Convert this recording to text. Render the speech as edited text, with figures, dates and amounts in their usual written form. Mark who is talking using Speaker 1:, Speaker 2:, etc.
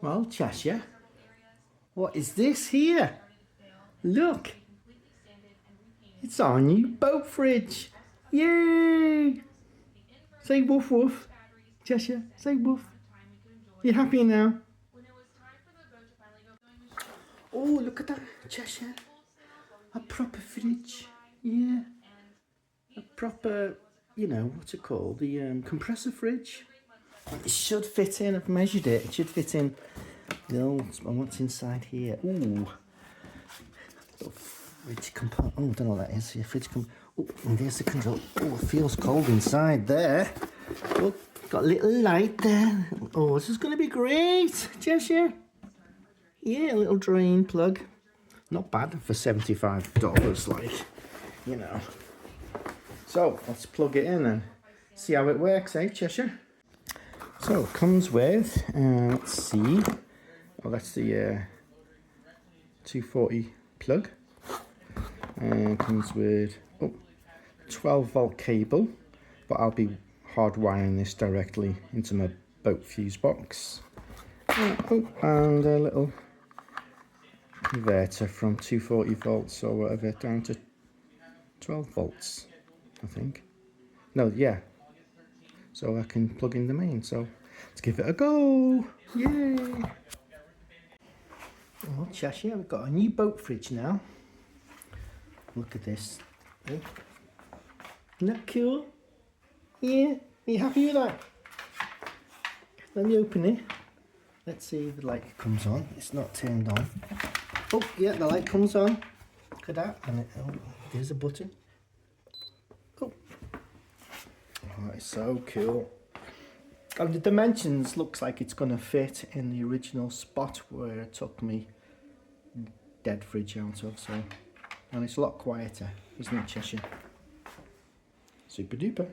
Speaker 1: Well, Cheshire, what is this here? Look, it's our new boat fridge. Yay! Say woof woof. Cheshire, say woof. You happy now? Oh, look at that, Cheshire. A proper fridge. Yeah. A proper, you know, what's it called? The compressor fridge. It should fit in. I've measured it. It should fit in. What's inside here? Ooh. Little fridge compartment. Oh, I don't know what that is. Yeah, fridge oh, and there's the control. Oh, it feels cold inside there. Oh, got a little light there. Oh, this is going to be great. Cheshire. Yeah, a little drain plug. Not bad for $75, like, you know. So, let's plug it in and see how it works, eh, Cheshire? So, it comes with, let's see. Oh, that's the 240 plug. And it comes with 12 volt cable, but I'll be hardwiring this directly into my boat fuse box. And a little converter from 240 volts or whatever down to 12 volts, I think. No, yeah. So I can plug in the main. So let's give it a go. Yay! Oh, Cheshire, we've got a new boat fridge now. Look at this. Oh. Isn't that cool? Yeah. Are you happy with that? Let me open it. Let's see if the light comes on. It's not turned on. Oh, yeah, the light comes on. Look at that. And there's a button. Oh, it's so cool. And the dimensions looks like it's going to fit in the original spot where it took me dead fridge out of. So, and it's a lot quieter, isn't it, Cheshire? Super duper.